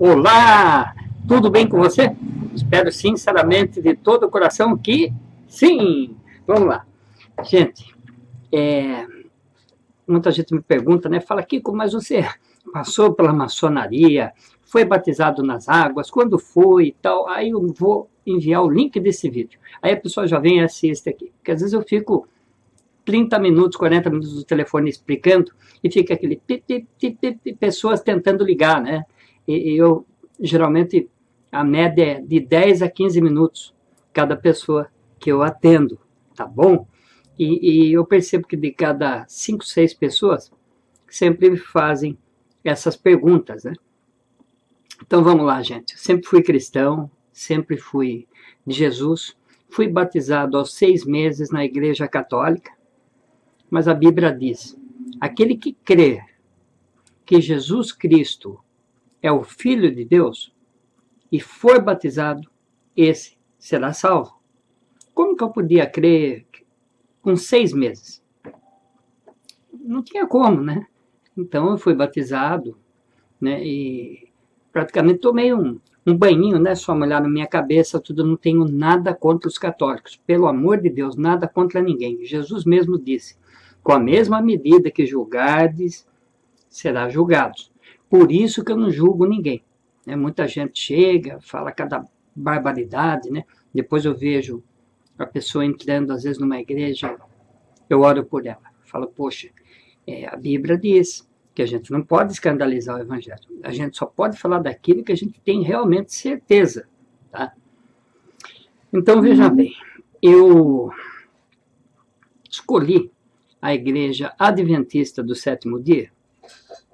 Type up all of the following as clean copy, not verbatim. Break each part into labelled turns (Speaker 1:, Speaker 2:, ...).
Speaker 1: Olá, tudo bem com você? Espero sinceramente de todo o coração que sim. Vamos lá. Gente, muita gente me pergunta, né? Fala, Kiko, mas você passou pela maçonaria, foi batizado nas águas, quando foi e tal? Aí eu vou enviar o link desse vídeo. Aí a pessoa já vem e assiste aqui. Porque às vezes eu fico 30 minutos, 40 minutos do telefone explicando e fica aquele pessoas tentando ligar, né? E eu, geralmente, a média é de 10 a 15 minutos cada pessoa que eu atendo, tá bom? E eu percebo que de cada 5, 6 pessoas, sempre me fazem essas perguntas, né? Então vamos lá, gente. Eu sempre fui cristão, sempre fui de Jesus, fui batizado aos 6 meses na Igreja Católica, mas a Bíblia diz, aquele que crê que Jesus Cristo é o Filho de Deus e for batizado, esse será salvo. Como que eu podia crer com 6 meses? Não tinha como, né? Então eu fui batizado, né? E praticamente tomei um banhinho, né? Só molhar na minha cabeça, tudo. Não tenho nada contra os católicos. Pelo amor de Deus, nada contra ninguém. Jesus mesmo disse, com a mesma medida que julgardes, será julgados. Por isso que eu não julgo ninguém. Né? Muita gente chega, fala cada barbaridade, né? Depois eu vejo a pessoa entrando, às vezes, numa igreja, eu oro por ela. Falo, poxa, a Bíblia diz que a gente não pode escandalizar o Evangelho. A gente só pode falar daquilo que a gente tem realmente certeza. Tá? Então, veja bem, eu escolhi a Igreja Adventista do Sétimo Dia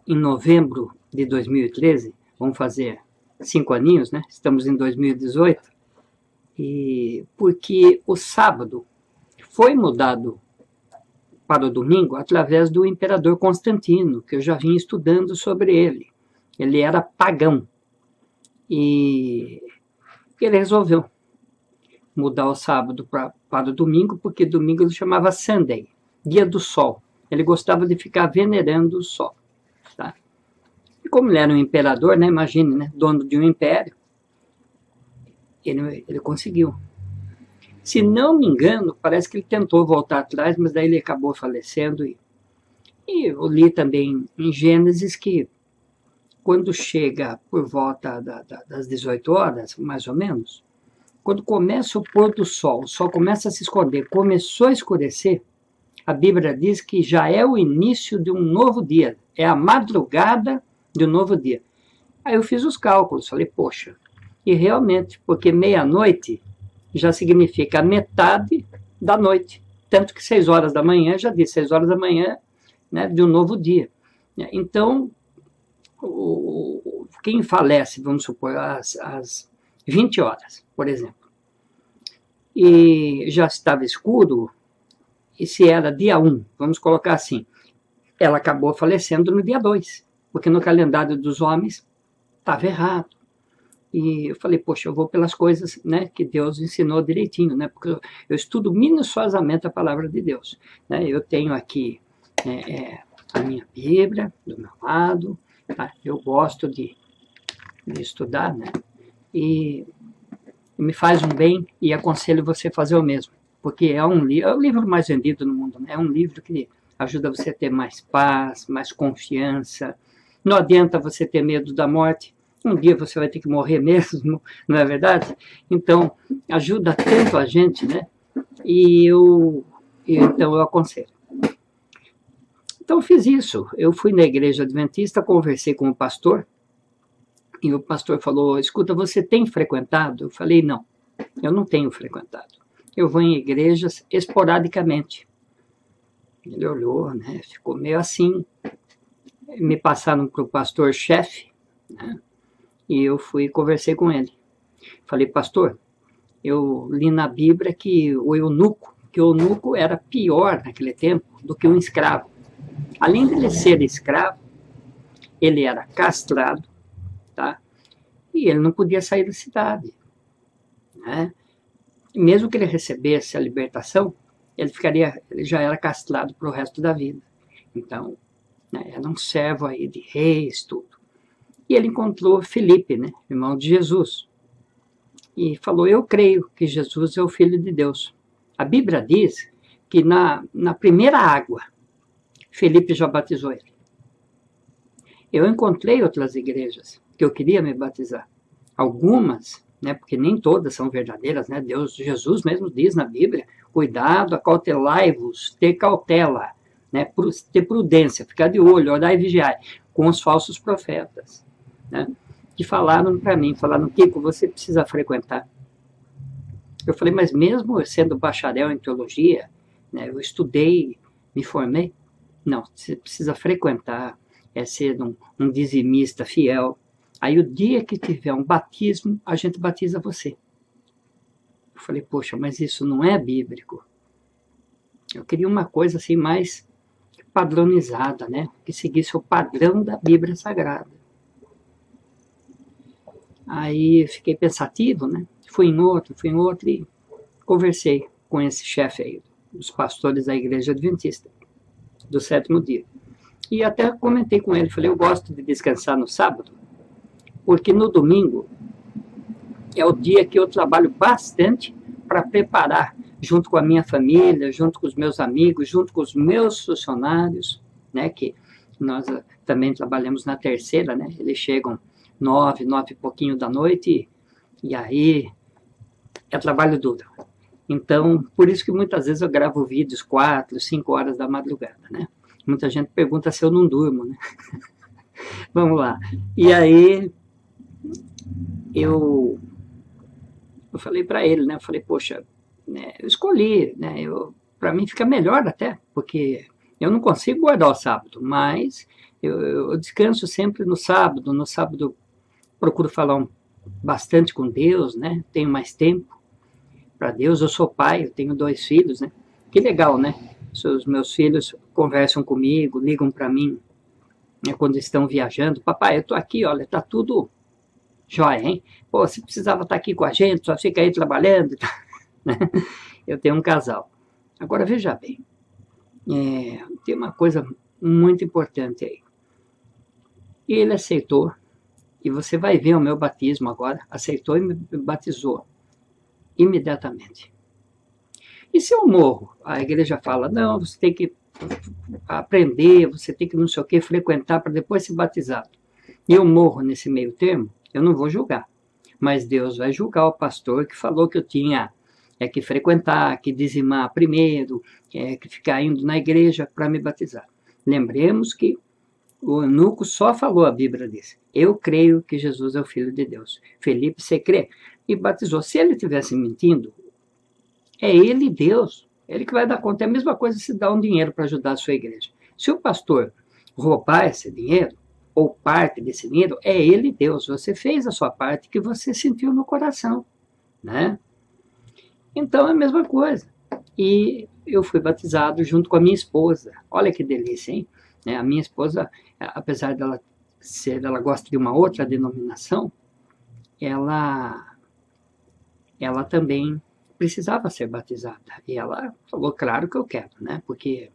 Speaker 1: em novembro de 2013, vamos fazer 5 aninhos, né? Estamos em 2018, e porque o sábado foi mudado para o domingo através do imperador Constantino, que eu já vinha estudando sobre ele. Ele era pagão e ele resolveu mudar o sábado para o domingo, porque domingo ele chamava Sunday, dia do sol. Ele gostava de ficar venerando o sol. Tá? E como ele era um imperador, né, imagine, né, dono de um império, ele conseguiu. Se não me engano, parece que ele tentou voltar atrás, mas daí ele acabou falecendo. E eu li também em Gênesis que quando chega por volta das 18 horas, mais ou menos, quando começa o pôr do sol, o sol começa a se esconder, começou a escurecer, a Bíblia diz que já é o início de um novo dia, é a madrugada de um novo dia. Aí eu fiz os cálculos, falei, poxa, e realmente, porque meia-noite já significa a metade da noite, tanto que 6 horas da manhã, já disse, 6 horas da manhã, né, de um novo dia. Então, quem falece, vamos supor, às 20 horas, por exemplo, e já estava escuro, e se era dia 1, vamos colocar assim, ela acabou falecendo no dia 2, porque no calendário dos homens estava errado. E eu falei, poxa, eu vou pelas coisas, né, que Deus ensinou direitinho, né, porque eu estudo minuciosamente a palavra de Deus. Né, eu tenho aqui a minha Bíblia do meu lado, tá? Eu gosto de estudar, né, e me faz um bem e aconselho você a fazer o mesmo, porque é o livro mais vendido no mundo, né? É um livro que ajuda você a ter mais paz, mais confiança. Não adianta você ter medo da morte, um dia você vai ter que morrer mesmo, não é verdade? Então, ajuda tanto a gente, né? Então eu aconselho. Então eu fiz isso, eu fui na igreja adventista, conversei com o pastor, e o pastor falou, escuta, você tem frequentado? Eu falei, não, eu não tenho frequentado. Eu vou em igrejas esporadicamente. Ele olhou, né, ficou meio assim. Me passaram para o pastor-chefe, né, e eu fui e conversei com ele. Falei, pastor, eu li na Bíblia que o eunuco era pior naquele tempo do que um escravo. Além de ele ser escravo, ele era castrado, tá? E ele não podia sair da cidade. Né? E mesmo que ele recebesse a libertação, ele já era castrado para o resto da vida. Então, né, era um servo aí de reis, tudo. E ele encontrou Felipe, né, irmão de Jesus, e falou, eu creio que Jesus é o Filho de Deus. A Bíblia diz que na primeira água, Felipe já batizou ele. Eu encontrei outras igrejas que eu queria me batizar. Algumas, né, porque nem todas são verdadeiras, né? Jesus mesmo diz na Bíblia, cuidado, acautelai-vos, ter cautela, né, ter prudência, ficar de olho, orar e vigiar, com os falsos profetas, né, que falaram para mim, falaram, Kiko, você precisa frequentar. Eu falei, mas mesmo eu sendo bacharel em teologia, né, eu estudei, me formei, não, você precisa frequentar, ser um dizimista fiel. Aí o dia que tiver um batismo, a gente batiza você. Eu falei, poxa, mas isso não é bíblico. Eu queria uma coisa assim mais padronizada, né? Que seguisse o padrão da Bíblia Sagrada. Aí fiquei pensativo, né? Fui em outro e conversei com esse chefe aí, dos pastores da Igreja Adventista, do 7º dia. E até comentei com ele, falei, eu gosto de descansar no sábado, porque no domingo é o dia que eu trabalho bastante para preparar, junto com a minha família, junto com os meus amigos, junto com os meus funcionários, né, que nós também trabalhamos na terceira, né, eles chegam 9 e pouquinho da noite, e aí é trabalho duro. Então, por isso que muitas vezes eu gravo vídeos 4, 5 horas da madrugada, né. Muita gente pergunta se eu não durmo, né? Vamos lá. E aí, eu falei para ele, né? Eu falei, poxa, né, eu escolhi, né? Para mim fica melhor até, porque eu não consigo guardar o sábado, mas eu descanso sempre no sábado. No sábado procuro falar bastante com Deus, né? Tenho mais tempo para Deus. Eu sou pai, eu tenho 2 filhos, né? Que legal, né? Os meus filhos conversam comigo, ligam para mim, né, quando estão viajando. Papai, eu estou aqui, olha, está tudo jóia, hein? Pô, você precisava estar aqui com a gente, só fica aí trabalhando. Né? Eu tenho um casal. Agora, veja bem, tem uma coisa muito importante aí. Ele aceitou, e você vai ver o meu batismo agora, aceitou e me batizou imediatamente. E se eu morro? A igreja fala, não, você tem que aprender, você tem que não sei o que, frequentar para depois ser batizado. E eu morro nesse meio termo, eu não vou julgar. Mas Deus vai julgar o pastor que falou que eu tinha que frequentar, que dizimar primeiro, que ficar indo na igreja para me batizar. Lembremos que o eunuco só falou, a Bíblia diz, eu creio que Jesus é o Filho de Deus. Felipe, você crê? E batizou. Se ele estivesse mentindo, é ele Deus, ele que vai dar conta. É a mesma coisa se dar um dinheiro para ajudar a sua igreja. Se o pastor roubar esse dinheiro, ou parte desse dinheiro, é ele Deus. Você fez a sua parte que você sentiu no coração, né? Então é a mesma coisa. E eu fui batizado junto com a minha esposa. Olha que delícia, hein? A minha esposa, apesar dela gosta de uma outra denominação, ela também precisava ser batizada. E ela falou, claro que eu quero, né? Porque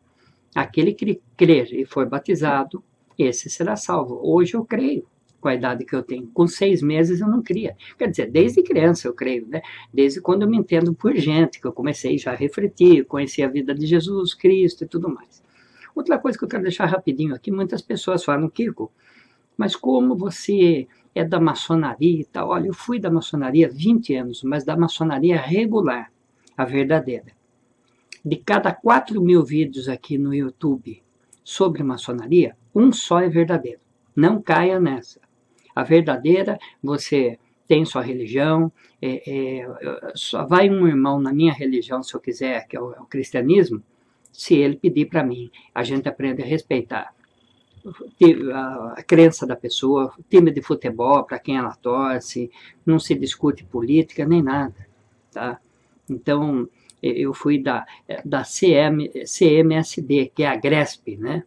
Speaker 1: aquele que crer e for batizado, esse será salvo. Hoje eu creio, com a idade que eu tenho. Com 6 meses eu não cria. Quer dizer, desde criança eu creio, né? Desde quando eu me entendo por gente, que eu comecei já a refletir, conhecer a vida de Jesus Cristo e tudo mais. Outra coisa que eu quero deixar rapidinho aqui, muitas pessoas falam, Kiko, mas como você é da maçonaria e tal? Olha, eu fui da maçonaria 20 anos, mas da maçonaria regular, a verdadeira. De cada 4.000 vídeos aqui no YouTube sobre maçonaria, um só é verdadeiro. Não caia nessa. A verdadeira, você tem sua religião, só vai um irmão na minha religião, se eu quiser, que é o cristianismo, se ele pedir para mim. A gente aprende a respeitar a crença da pessoa, time de futebol, para quem ela torce, não se discute política, nem nada, tá? Então, eu fui da CMSD, que é a GRESP, né?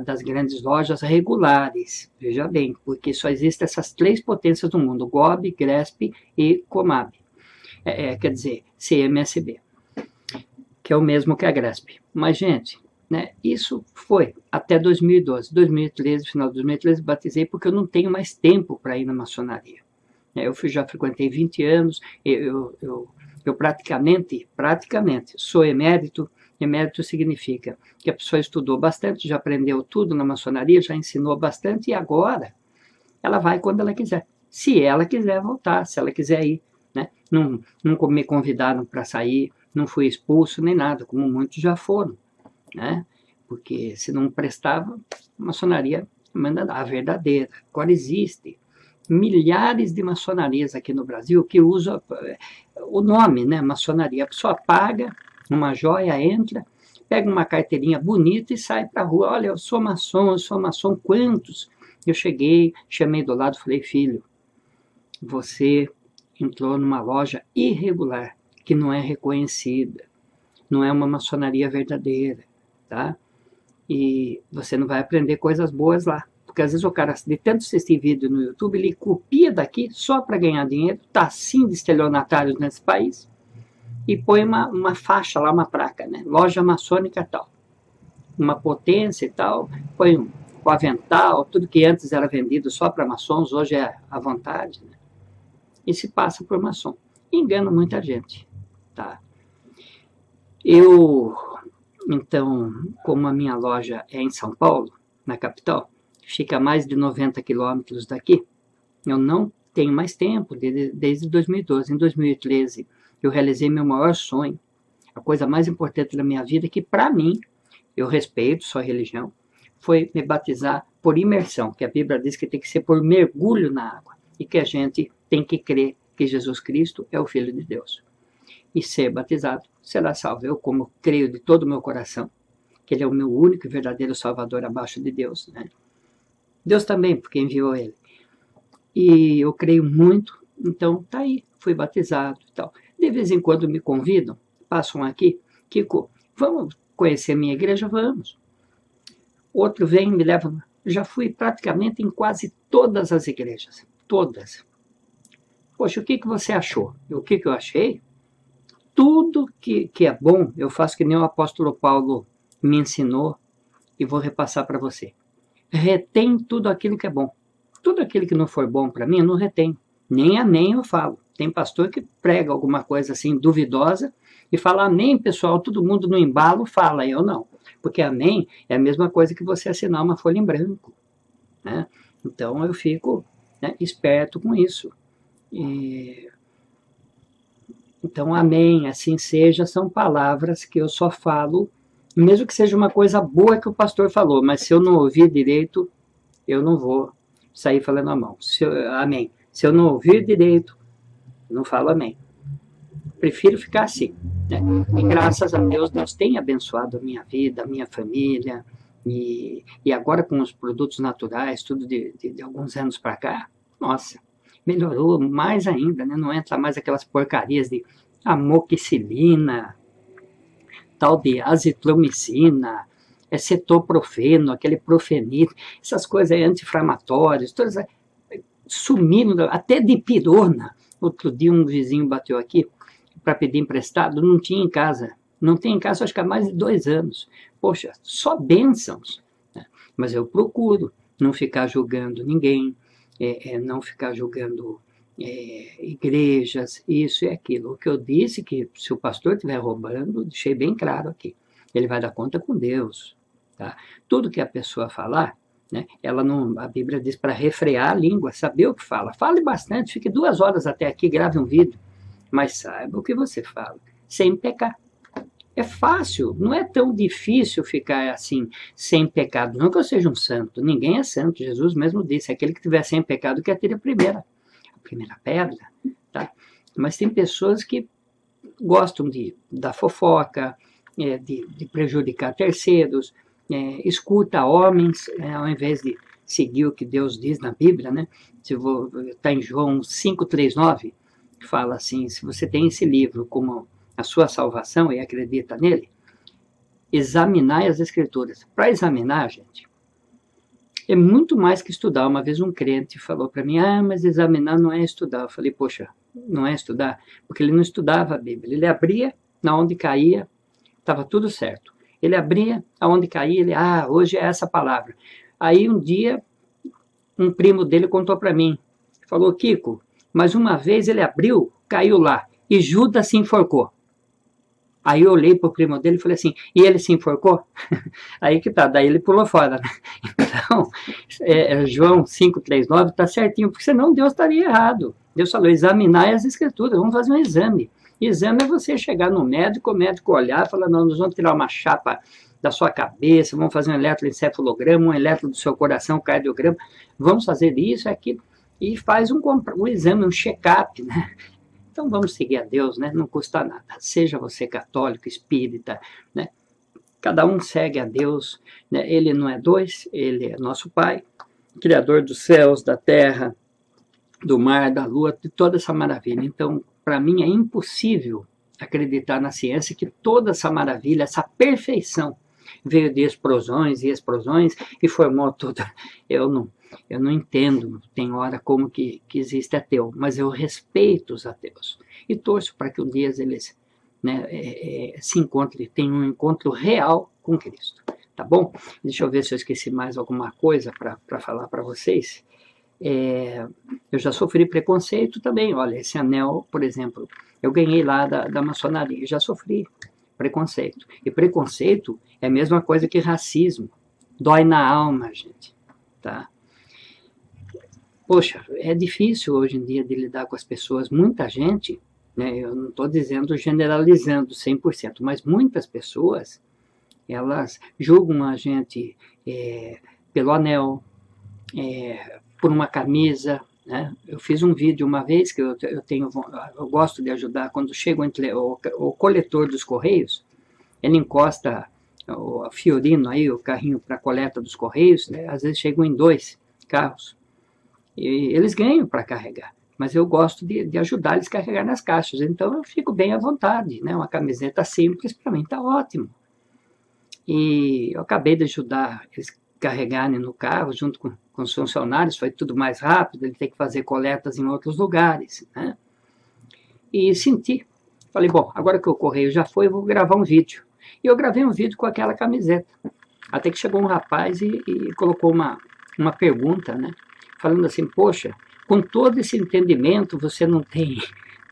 Speaker 1: Das grandes lojas regulares, veja bem, porque só existem essas 3 potências do mundo, GOB, GRESP e Comab, quer dizer, CMSB, que é o mesmo que a GRESP. Mas, gente, né? Isso foi até 2012. 2013, final de 2013, batizei porque eu não tenho mais tempo para ir na maçonaria. Eu já frequentei 20 anos, eu praticamente sou emérito. Emérito significa que a pessoa estudou bastante, já aprendeu tudo na maçonaria, já ensinou bastante e agora ela vai quando ela quiser. Se ela quiser voltar, se ela quiser ir. Né? Não me convidaram para sair, não fui expulso nem nada, como muitos já foram. Né? Porque se não prestava, a maçonaria manda a verdadeira. Agora existe milhares de maçonarias aqui no Brasil que usam o nome, né, maçonaria. A pessoa paga uma joia, entra, pega uma carteirinha bonita e sai para a rua. Olha, eu sou maçom, quantos? Eu cheguei, chamei do lado, falei, filho, você entrou numa loja irregular, que não é reconhecida, não é uma maçonaria verdadeira, tá? E você não vai aprender coisas boas lá. Porque às vezes o cara, de tanto assistir vídeo no YouTube, ele copia daqui só para ganhar dinheiro, tá assim de estelionatários nesse país, e põe uma faixa lá, uma placa, né? Loja maçônica tal. Uma potência e tal, põe um avental, tudo que antes era vendido só para maçons, hoje é à vontade, né? E se passa por maçom. Engana muita gente, tá? Então, como a minha loja é em São Paulo, na capital, fica a mais de 90 quilômetros daqui, eu não tenho mais tempo, desde 2012. Em 2013, eu realizei meu maior sonho, a coisa mais importante da minha vida, que para mim, eu respeito sua religião, foi me batizar por imersão, que a Bíblia diz que tem que ser por mergulho na água, e que a gente tem que crer que Jesus Cristo é o Filho de Deus. E ser batizado será salvo. Eu, como creio de todo o meu coração, que Ele é o meu único e verdadeiro Salvador abaixo de Deus, né? Deus também, porque enviou Ele. E eu creio muito, então tá aí, fui batizado e tal. De vez em quando me convidam, passam aqui, Kiko, vamos conhecer minha igreja? Vamos. Outro vem e me leva, já fui praticamente em quase todas as igrejas, todas. Poxa, o que você achou? O que eu achei? Tudo que é bom, eu faço que nem o apóstolo Paulo me ensinou e vou repassar para você. Retém tudo aquilo que é bom. Tudo aquilo que não for bom para mim, eu não retém. Nem amém eu falo. Tem pastor que prega alguma coisa assim duvidosa e fala amém, pessoal, todo mundo no embalo fala, eu não. Porque amém é a mesma coisa que você assinar uma folha em branco. Né? Então eu fico, né, esperto com isso. Então, amém, assim seja, são palavras que eu só falo, mesmo que seja uma coisa boa que o pastor falou, mas se eu não ouvir direito, eu não vou sair falando amém. Se eu não ouvir direito, eu não falo amém. Prefiro ficar assim. Né? E graças a Deus, Deus tem abençoado a minha vida, a minha família, e agora com os produtos naturais, tudo de alguns anos para cá, nossa, melhorou mais ainda, né? Não entra mais aquelas porcarias de amoxicilina, tal de azitromicina, cetoprofeno, aquele profenito, essas coisas anti-inflamatórias, todas sumindo, até dipirona. Outro dia um vizinho bateu aqui para pedir emprestado, não tinha em casa. Não tem em casa, acho que há mais de 2 anos. Poxa, só bênçãos. Né? Mas eu procuro não ficar julgando ninguém, não ficar julgando igrejas, isso e aquilo. O que eu disse que se o pastor estiver roubando, deixei bem claro aqui. Ele vai dar conta com Deus. Tá? Tudo que a pessoa falar, né, ela não, a Bíblia diz para refrear a língua, saber o que fala. Fale bastante, fique 2 horas até aqui, grave um vídeo, mas saiba o que você fala, sem pecar. É fácil, não é tão difícil ficar assim, sem pecado. Não que eu seja um santo, ninguém é santo. Jesus mesmo disse, aquele que tiver sem pecado que atire a primeira pedra. Tá? Mas tem pessoas que gostam da fofoca, de prejudicar terceiros, escuta homens, ao invés de seguir o que Deus diz na Bíblia, né? Está em João 5,3,9, que fala assim, se você tem esse livro como a sua salvação e acredita nele, examinai as Escrituras. Para examinar, gente, é muito mais que estudar. Uma vez um crente falou para mim, mas examinar não é estudar. Eu falei, poxa, não é estudar? Porque ele não estudava a Bíblia. Ele abria, na onde caía, estava tudo certo. Ele abria, aonde caía, ele, hoje é essa palavra. Aí um dia, um primo dele contou para mim, falou, Kiko, mas uma vez ele abriu, caiu lá, e Judas se enforcou. Aí eu olhei para o primo dele e falei assim, e ele se enforcou? Aí que tá, daí ele pulou fora. Né? Então, João 5,39 está certinho, porque senão Deus estaria errado. Deus falou, examinar as escrituras, vamos fazer um exame. Exame é você chegar no médico, o médico olhar e falar, não, nós vamos tirar uma chapa da sua cabeça, vamos fazer um eletroencefalograma, um eletro do seu coração, um cardiograma, vamos fazer isso, aquilo, e faz um exame, um check-up, né? Então vamos seguir a Deus, né? Não custa nada. Seja você católico, espírita, né? Cada um segue a Deus, né? Ele não é dois, ele é nosso Pai, Criador dos céus, da terra, do mar, da lua, de toda essa maravilha. Então, para mim é impossível acreditar na ciência que toda essa maravilha, essa perfeição, veio de explosões e explosões e formou tudo. Eu não entendo, tem hora como que existe ateu, mas eu respeito os ateus e torço para que um dia eles, né, se encontrem, tenham um encontro real com Cristo, tá bom? Deixa eu ver se eu esqueci mais alguma coisa para falar para vocês. Eu já sofri preconceito também, olha, esse anel, por exemplo, eu ganhei lá da maçonaria, eu já sofri preconceito, e preconceito é a mesma coisa que racismo, dói na alma, gente, tá? Poxa, é difícil hoje em dia de lidar com as pessoas. Muita gente, né, eu não estou dizendo generalizando 100%, mas muitas pessoas, elas julgam a gente pelo anel, por uma camisa, né? Eu fiz um vídeo uma vez que eu gosto de ajudar, quando chega o coletor dos Correios, ele encosta o Fiorino aí, o carrinho para coleta dos Correios, né? Às vezes chegam em 2 carros. E eles ganham para carregar, mas eu gosto de ajudar eles a carregar nas caixas, então eu fico bem à vontade, né? Uma camiseta simples, para mim está ótimo. E eu acabei de ajudar eles carregarem no carro, junto com os funcionários, foi tudo mais rápido, ele tem que fazer coletas em outros lugares, né? E senti, falei, bom, agora que o correio já foi, eu vou gravar um vídeo. E eu gravei um vídeo com aquela camiseta, até que chegou um rapaz e colocou uma pergunta, né? Falando assim, poxa, com todo esse entendimento, você não tem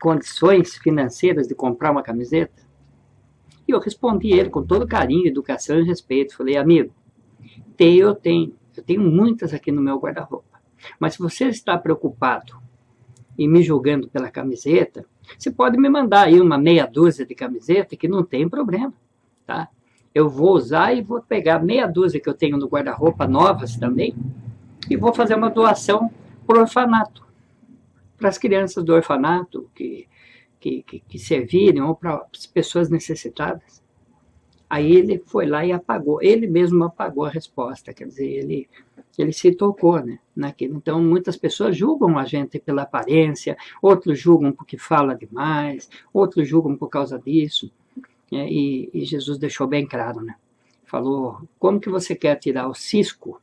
Speaker 1: condições financeiras de comprar uma camiseta? E eu respondi ele com todo carinho, educação e respeito. Falei, amigo, eu tenho muitas aqui no meu guarda-roupa. Mas se você está preocupado e me julgando pela camiseta, você pode me mandar aí uma meia dúzia de camiseta que não tem problema, tá? Eu vou usar e vou pegar meia dúzia que eu tenho no guarda-roupa, novas também, e vou fazer uma doação para o orfanato, para as crianças do orfanato que servirem, ou para as pessoas necessitadas. Aí ele foi lá e apagou, ele mesmo apagou a resposta, quer dizer, ele se tocou, né, naquilo. Então, muitas pessoas julgam a gente pela aparência, outros julgam porque fala demais, outros julgam por causa disso, né, e Jesus deixou bem claro, né, falou, como que você quer tirar o cisco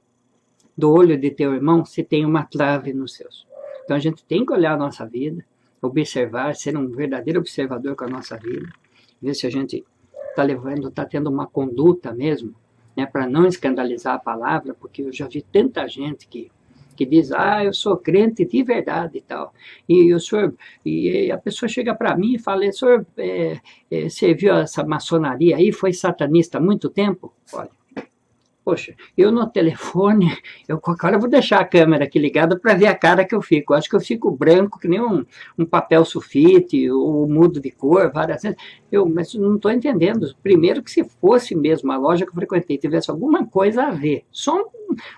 Speaker 1: do olho de teu irmão se tem uma trave nos seus? Então, a gente tem que olhar a nossa vida, observar, ser um verdadeiro observador com a nossa vida, ver se a gente está tendo uma conduta mesmo, né, para não escandalizar a palavra, porque eu já vi tanta gente que diz, eu sou crente de verdade e tal, e o senhor, e a pessoa chega para mim e fala, o senhor serviu essa maçonaria aí, foi satanista há muito tempo? Olha, poxa, eu no telefone, agora eu vou deixar a câmera aqui ligada para ver a cara que eu fico. Eu acho que eu fico branco, que nem um papel sulfite, ou mudo de cor, várias vezes. Mas não estou entendendo. Primeiro que se fosse mesmo a loja que eu frequentei, tivesse alguma coisa a ver, só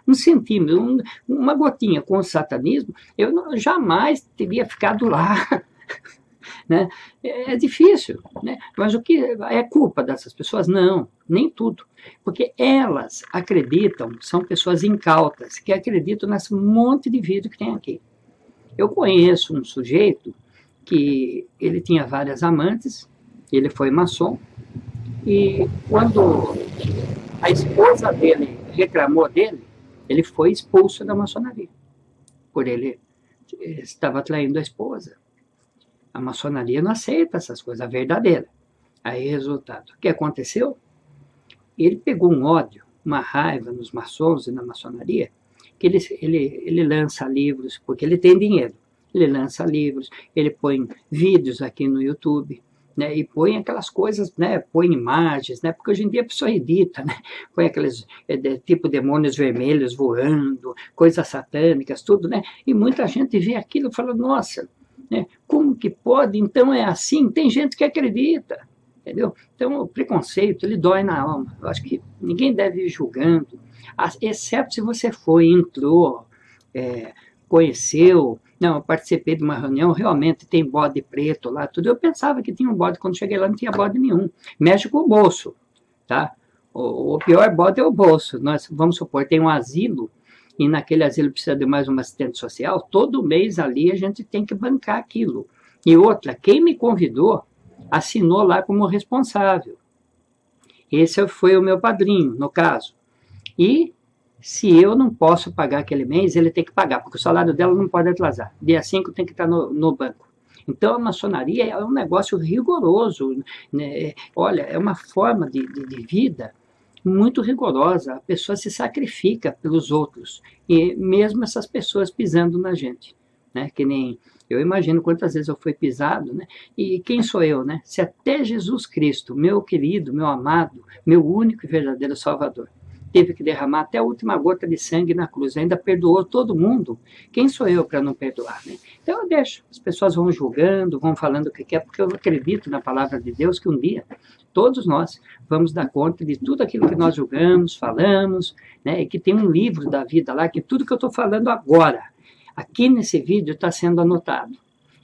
Speaker 1: um centímetro, uma gotinha com o satanismo, eu jamais teria ficado lá. Né? É difícil, né? Mas o que é culpa dessas pessoas? Não, nem tudo, porque elas acreditam, são pessoas incautas, que acreditam nesse monte de vídeo que tem aqui. Eu conheço um sujeito que ele tinha várias amantes, ele foi maçom, e quando a esposa dele reclamou dele, ele foi expulso da maçonaria, por ele estava traindo a esposa. A maçonaria não aceita essas coisas, a verdadeira. Aí, resultado, o que aconteceu? ele pegou um ódio, uma raiva nos maçons e na maçonaria, que ele lança livros, porque ele tem dinheiro. Ele lança livros, ele põe vídeos aqui no YouTube, né, e põe aquelas coisas, né, põe imagens, né, porque hoje em dia a pessoa edita, né, põe aqueles tipo demônios vermelhos voando, coisas satânicas, tudo, né, e muita gente vê aquilo e fala, nossa, né, como que pode? Então é assim? Tem gente que acredita, entendeu? Então o preconceito, ele dói na alma. Eu acho que ninguém deve ir julgando, exceto se você foi, entrou, conheceu. Não, eu participei de uma reunião, realmente tem bode preto lá, tudo. Eu pensava que tinha um bode, quando cheguei lá não tinha bode nenhum. Mexe com o bolso, tá? O pior bode é o bolso. Nós, vamos supor, tem um asilo, e naquele asilo precisa de mais um assistente social, todo mês ali a gente tem que bancar aquilo. E outra, quem me convidou, assinou lá como responsável. Esse foi o meu padrinho, no caso. E se eu não posso pagar aquele mês, ele tem que pagar, porque o salário dela não pode atrasar. Dia 5 tem que estar no banco. Então, a maçonaria é um negócio rigoroso, né? Olha, é uma forma de vida muito rigorosa. A pessoa se sacrifica pelos outros, e mesmo essas pessoas pisando na gente, né? Que nem eu imagino quantas vezes eu fui pisado, né? E quem sou eu, né? Se até Jesus Cristo, meu querido, meu amado, meu único e verdadeiro Salvador, teve que derramar até a última gota de sangue na cruz, ainda perdoou todo mundo, quem sou eu para não perdoar, né? Então eu deixo, as pessoas vão julgando, vão falando o que quer, porque eu acredito na palavra de Deus que um dia todos nós vamos dar conta de tudo aquilo que nós julgamos, falamos, né? E que tem um livro da vida lá, que tudo que eu estou falando agora, aqui nesse vídeo, está sendo anotado.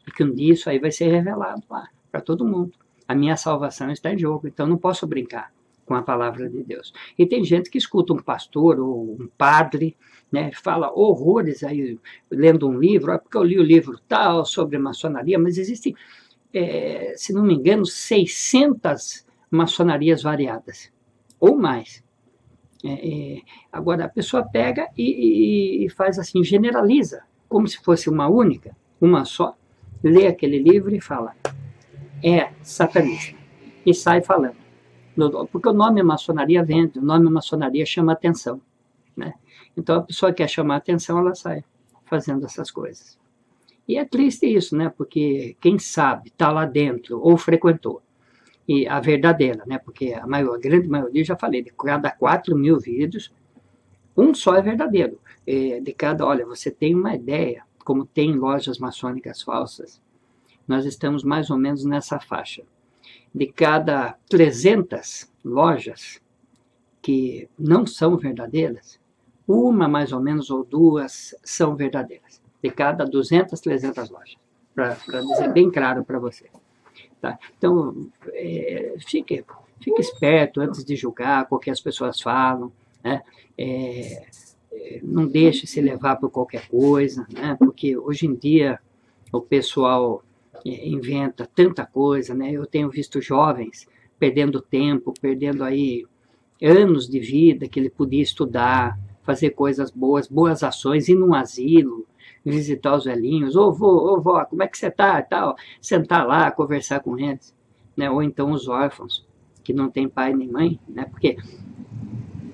Speaker 1: E que um dia isso aí vai ser revelado lá para todo mundo. A minha salvação está em jogo, então não posso brincar com a palavra de Deus. E tem gente que escuta um pastor ou um padre, né, fala horrores aí, lendo um livro, porque eu li o livro tal sobre maçonaria, mas existem, se não me engano, 600 maçonarias variadas, ou mais. Agora, a pessoa pega e faz assim, generaliza, como se fosse uma única, uma só, lê aquele livro e fala, é satanista, e sai falando. Porque o nome maçonaria vende, o nome maçonaria chama atenção, né? Então a pessoa quer chamar atenção, ela sai fazendo essas coisas. E é triste isso, né? Porque quem sabe está lá dentro ou frequentou, e a verdadeira, né? Porque a grande maioria, já falei, de cada 4.000 vídeos, um só é verdadeiro. De cada, olha, você tem uma ideia, como tem lojas maçônicas falsas, nós estamos mais ou menos nessa faixa. De cada 300 lojas que não são verdadeiras, uma mais ou menos ou duas são verdadeiras. De cada 200, 300 lojas. Para dizer bem claro para você. Tá? Então, fique esperto antes de julgar o que as pessoas falam, né? Não deixe se levar por qualquer coisa, né? Porque hoje em dia o pessoal inventa tanta coisa, né? Eu tenho visto jovens perdendo tempo, perdendo aí anos de vida que ele podia estudar, fazer coisas boas ações, ir num asilo, visitar os velhinhos, ô vó, como é que você tá, tal, sentar lá, conversar com eles, né? Ou então os órfãos, que não tem pai nem mãe, né? Porque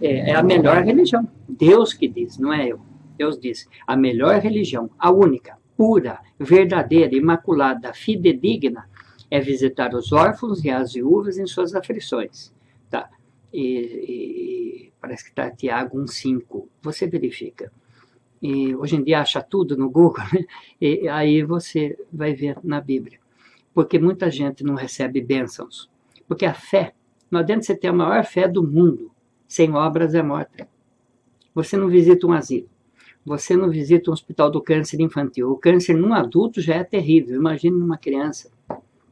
Speaker 1: é a melhor religião, Deus que diz, não é eu, Deus diz, a melhor religião, a única, pura, verdadeira, imaculada, fidedigna, é visitar os órfãos e as viúvas em suas aflições. Tá? E parece que está Tiago 1,5. Você verifica. E hoje em dia acha tudo no Google, né? E aí você vai ver na Bíblia. Porque muita gente não recebe bênçãos. Porque a fé, não adianta você ter a maior fé do mundo, sem obras é morta. Você não visita um asilo. Você não visita um hospital do câncer infantil. O câncer num adulto já é terrível. Imagine numa criança,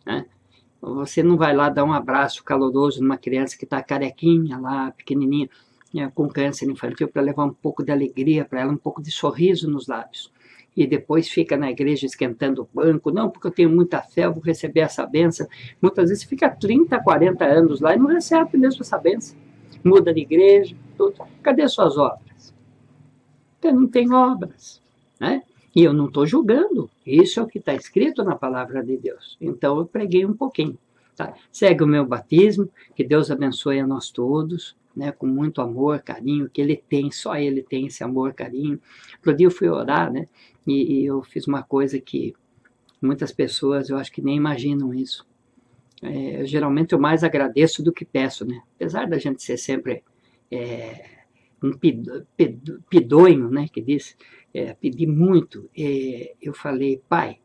Speaker 1: né? Você não vai lá dar um abraço caloroso numa criança que está carequinha lá, pequenininha, com câncer infantil, para levar um pouco de alegria para ela, um pouco de sorriso nos lábios. E depois fica na igreja esquentando o banco. Não, porque eu tenho muita fé, eu vou receber essa benção. Muitas vezes fica 30, 40 anos lá e não recebe mesmo essa benção. Muda de igreja, tudo. Cadê suas obras? Eu não tenho obras, né? E eu não estou julgando. Isso é o que está escrito na palavra de Deus. Então eu preguei um pouquinho. Tá? Segue o meu batismo, que Deus abençoe a nós todos, né, com muito amor, carinho, que ele tem, só ele tem esse amor, carinho. Outro dia eu fui orar, né, e eu fiz uma coisa que muitas pessoas, eu acho que nem imaginam isso. Geralmente eu mais agradeço do que peço, né? Apesar da gente ser sempre um pidonho, né, que diz, pedir muito, eu falei, pai,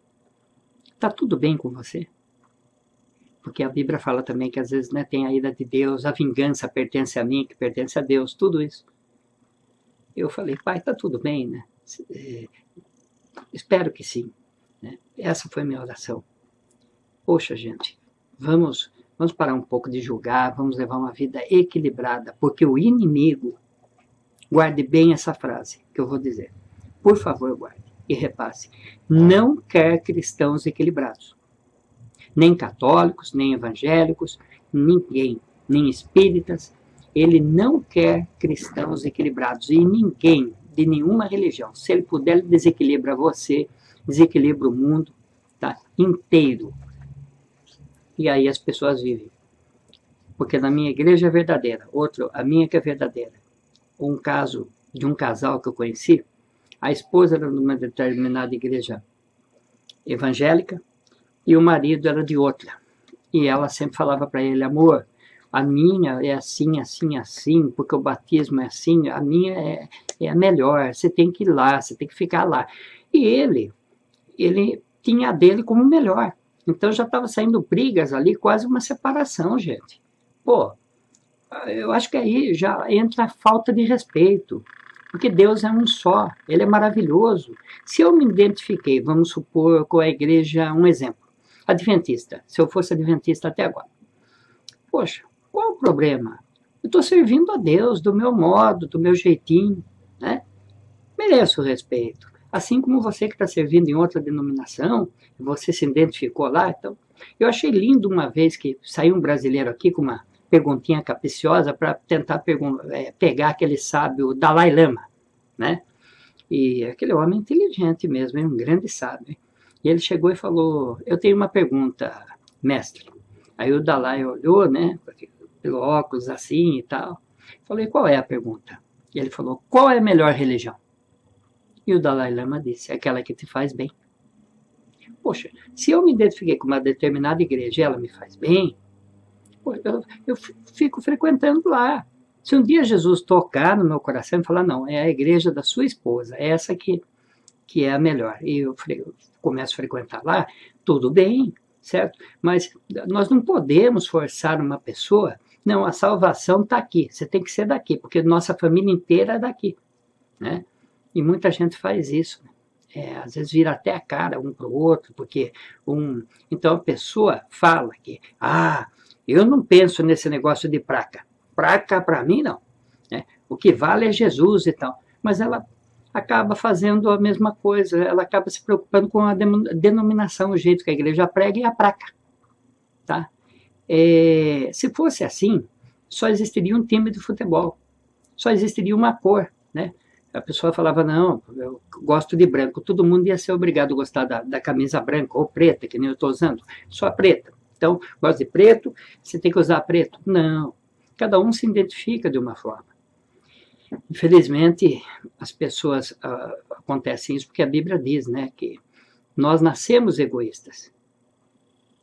Speaker 1: tá tudo bem com você? Porque a Bíblia fala também que às vezes, né, tem a ira de Deus, a vingança pertence a mim, que pertence a Deus, tudo isso. Eu falei, pai, tá tudo bem, né? Espero que sim. Né? Essa foi minha oração. Poxa, gente, vamos parar um pouco de julgar, vamos levar uma vida equilibrada, porque o inimigo, guarde bem essa frase que eu vou dizer, por favor, guarde e repasse, não quer cristãos equilibrados, nem católicos, nem evangélicos, ninguém, nem espíritas, ele não quer cristãos equilibrados, e ninguém, de nenhuma religião, se ele puder, ele desequilibra você, desequilibra o mundo, tá, inteiro. E aí as pessoas vivem. Porque na minha igreja é verdadeira, outro, a minha que é verdadeira. Um caso de um casal que eu conheci, a esposa era de uma determinada igreja evangélica e o marido era de outra. E ela sempre falava para ele, amor, a minha é assim, assim, assim, porque o batismo é assim, a minha é a melhor, você tem que ir lá, você tem que ficar lá. E ele tinha a dele como melhor. Então já estava saindo brigas ali, quase uma separação, gente. Pô, eu acho que aí já entra a falta de respeito, porque Deus é um só, Ele é maravilhoso. Se eu me identifiquei, vamos supor, com a igreja, um exemplo, adventista, se eu fosse adventista até agora, poxa, qual o problema? Eu estou servindo a Deus do meu modo, do meu jeitinho, né? Mereço respeito. Assim como você que está servindo em outra denominação, você se identificou lá, então, eu achei lindo uma vez que saiu um brasileiro aqui com uma perguntinha capiciosa para tentar pegar aquele sábio Dalai Lama, né? E aquele homem inteligente mesmo, é um grande sábio. E ele chegou e falou, eu tenho uma pergunta, mestre. Aí o Dalai olhou, né, pelo óculos assim e tal. Falei, qual é a pergunta? E ele falou, qual é a melhor religião? E o Dalai Lama disse, aquela que te faz bem. Poxa, se eu me identifiquei com uma determinada igreja e ela me faz bem, eu fico frequentando lá. Se um dia Jesus tocar no meu coração e falar, não, é a igreja da sua esposa, é essa que é a melhor, e eu começo a frequentar lá, tudo bem, certo? Mas nós não podemos forçar uma pessoa, não, a salvação está aqui, você tem que ser daqui, porque nossa família inteira é daqui, né? E muita gente faz isso, às vezes vira até a cara um para o outro, porque então a pessoa fala que, eu não penso nesse negócio de praca para mim não, né? O que vale é Jesus e tal, mas ela acaba fazendo a mesma coisa, ela acaba se preocupando com a denominação, o jeito que a igreja prega e a praca, tá? Se fosse assim, só existiria um time de futebol, só existiria uma cor, né? A pessoa falava, não, eu gosto de branco, todo mundo ia ser obrigado a gostar da camisa branca ou preta, que nem eu estou usando, só preta. Então, gosto de preto, você tem que usar preto. Não, cada um se identifica de uma forma. Infelizmente, as pessoas, acontecem isso porque a Bíblia diz, né, que nós nascemos egoístas.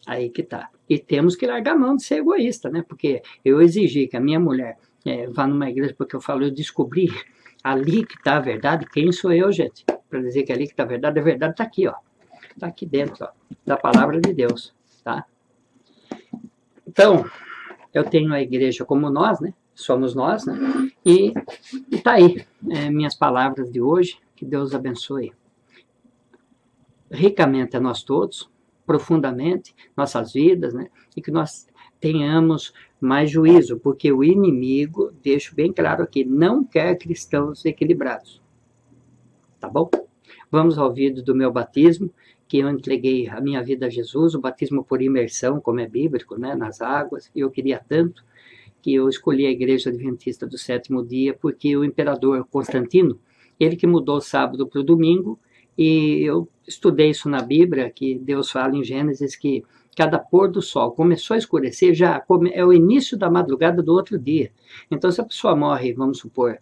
Speaker 1: Aí que tá. E temos que largar a mão de ser egoísta, né, porque eu exigi que a minha mulher vá numa igreja, porque eu descobri ali que está a verdade. Quem sou eu, gente? Para dizer que ali que está a verdade está aqui, ó. Está aqui dentro, ó, da palavra de Deus, tá? Então, eu tenho a igreja como nós, né? Somos nós, né? E tá aí, minhas palavras de hoje. Que Deus abençoe ricamente a nós todos, profundamente, nossas vidas, né? E que nós tenhamos mais juízo, porque o inimigo, deixo bem claro aqui, não quer cristãos equilibrados. Tá bom? Vamos ao vídeo do meu batismo, que eu entreguei a minha vida a Jesus, o batismo por imersão, como é bíblico, né, nas águas, e eu queria tanto que eu escolhi a Igreja Adventista do Sétimo Dia, porque o imperador Constantino, ele que mudou o sábado para o domingo, e eu estudei isso na Bíblia, que Deus fala em Gênesis que cada pôr do sol. Começou a escurecer, é o início da madrugada do outro dia. Então, se a pessoa morre, vamos supor,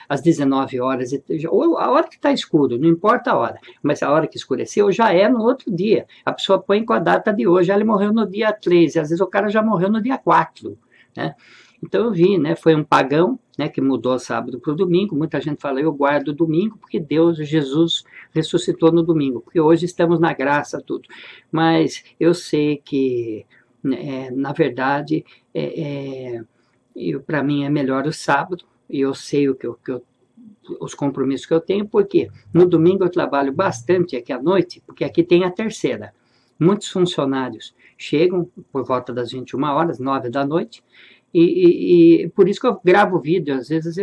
Speaker 1: às 19 horas, ou a hora que está escuro, não importa a hora, mas a hora que escureceu já é no outro dia. A pessoa põe com a data de hoje, ele morreu no dia 3, e às vezes o cara já morreu no dia 4, né? Então eu vi, né, foi um pagão, né, que mudou o sábado para o domingo. Muita gente fala, eu guardo o domingo porque Jesus ressuscitou no domingo, porque hoje estamos na graça, tudo. Mas eu sei que, na verdade, para mim é melhor o sábado, e eu sei os compromissos que eu tenho, porque no domingo eu trabalho bastante aqui à noite, porque aqui tem a terceira. Muitos funcionários chegam por volta das 21 horas, 9 da noite, e por isso que eu gravo vídeo. Às vezes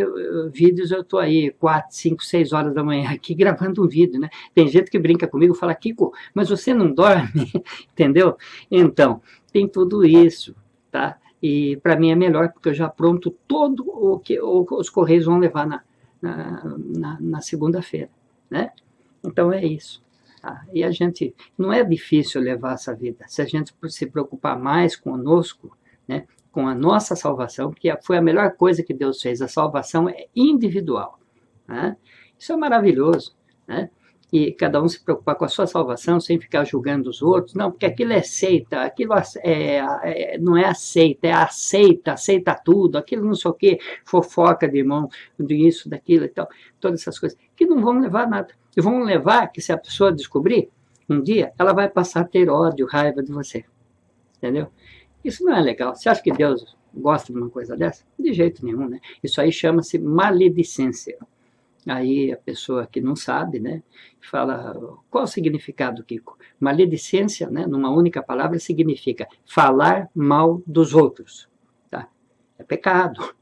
Speaker 1: vídeos eu estou aí 4, 5, 6 horas da manhã aqui gravando um vídeo, né? Tem gente que brinca comigo e fala, Kiko, mas você não dorme? Entendeu? Então, tem tudo isso, tá? E para mim é melhor, porque eu já apronto todo o que os Correios vão levar na segunda-feira, né? Então é isso. Tá? E a gente, não é difícil levar essa vida, se a gente se preocupar mais conosco, né? Com a nossa salvação, que foi a melhor coisa que Deus fez. A salvação é individual, né? Isso é maravilhoso, né? E cada um se preocupar com a sua salvação sem ficar julgando os outros. Não, porque aquilo é seita, aquilo não é aceita, é aceita tudo, aquilo não sei o quê, fofoca de irmão, disso, daquilo e tal, todas essas coisas, que não vão levar a nada. E vão levar que, se a pessoa descobrir, um dia, ela vai passar a ter ódio, raiva de você, entendeu? Isso não é legal. Você acha que Deus gosta de uma coisa dessa? De jeito nenhum, né? Isso aí chama-se maledicência. Aí a pessoa que não sabe, né, fala, qual o significado, Kiko? Maledicência, né, numa única palavra, significa falar mal dos outros. Tá? É pecado.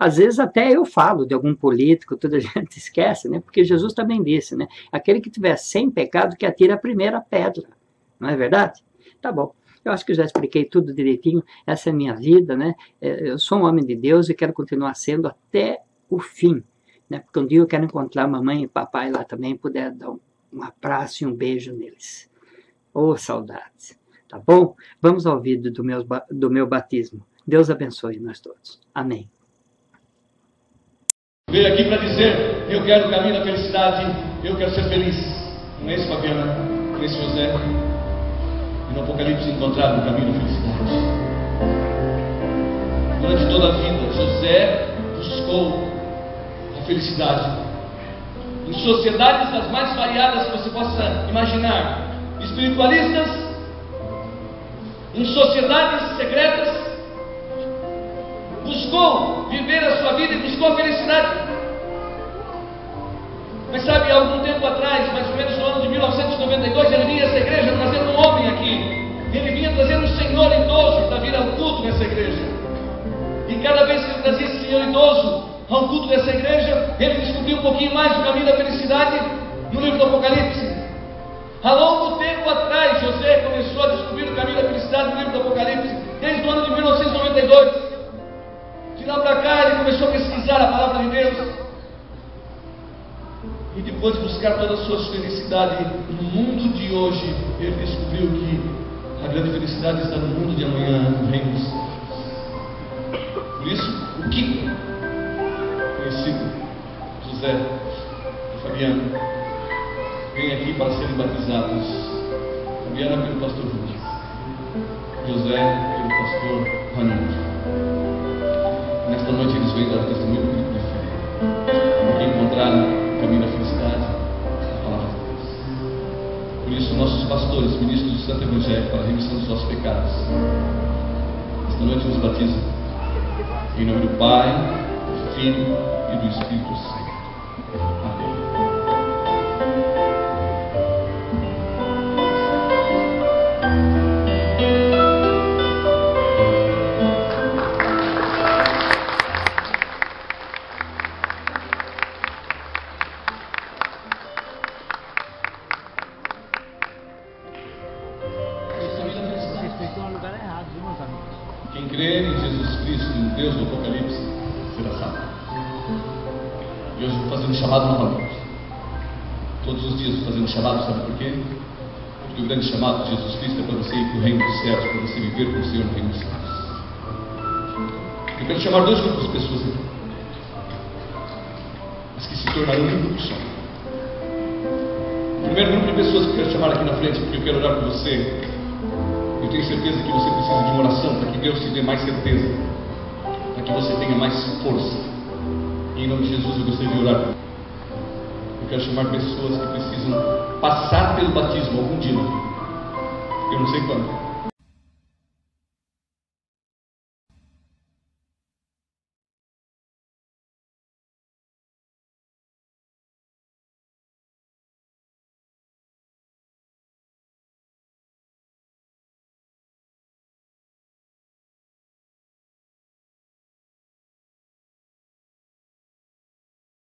Speaker 1: Às vezes até eu falo de algum político, toda a gente esquece, né? Porque Jesus também disse, né? Aquele que tiver sem pecado, que atire a primeira pedra. Não é verdade? Tá bom. Eu acho que eu já expliquei tudo direitinho. Essa é a minha vida, né? Eu sou um homem de Deus e quero continuar sendo até o fim, né? Porque um dia eu quero encontrar mamãe e papai lá também, puder dar um abraço e um beijo neles. Oh, saudades. Tá bom? Vamos ao vídeo do meu batismo. Deus abençoe nós todos. Amém.
Speaker 2: Veio aqui para dizer, eu quero o caminho da felicidade, eu quero ser feliz. Não é isso, Fabiana? Não é isso, José? E no Apocalipse encontraram o caminho da felicidade. Durante toda a vida, José buscou a felicidade em sociedades das mais variadas que você possa imaginar, espiritualistas, em sociedades secretas. Buscou viver a sua vida e buscou a felicidade. Mas sabe, há algum tempo atrás, mais ou menos no ano de 1992, ele vinha a essa igreja trazendo um homem aqui. Ele vinha trazendo um senhor idoso para vir ao culto nessa igreja. E cada vez que ele trazia esse senhor idoso ao culto dessa igreja, ele descobriu um pouquinho mais do caminho da felicidade no livro do Apocalipse. Há longo tempo atrás, José começou a descobrir o caminho da felicidade no livro do Apocalipse, desde o ano de 1992. De lá para cá, ele começou a pesquisar a palavra de Deus. E depois de buscar toda a sua felicidade no mundo de hoje, ele descobriu que a grande felicidade está no mundo de amanhã, no reino dos céus. Por isso, o Kiko, conhecido José e Fabiana, vem aqui para serem batizados. Fabiana pelo pastor Rúdio, José pelo pastor Ranulfo. Nesta noite eles vêm dar testemunho do grito de fé, porque encontraram o caminho da felicidade, a palavra de Deus. Por isso, nossos pastores, ministros do Santo Evangelho, para a remissão dos nossos pecados, esta noite nos batizam em nome do Pai, do Filho e do Espírito Santo. Amém. Quem crê em Jesus Cristo, no Deus do Apocalipse, será salvo. E hoje eu vou fazer um chamado novamente. Todos os dias eu vou fazer um chamado, sabe por quê? que o grande chamado de Jesus Cristo é para você ir para o reino dos céus, para você viver com o Senhor no reino dos céus. Eu quero chamar dois grupos de pessoas aqui, as que se tornarão um grupo só. O primeiro grupo de pessoas que eu quero chamar aqui na frente, porque eu quero orar por você. Eu tenho certeza que você precisa de uma oração para que Deus te dê mais certeza, para que você tenha mais força. E em nome de Jesus eu gostaria de orar. Eu quero chamar pessoas que precisam passar pelo batismo algum dia. Eu não sei quando.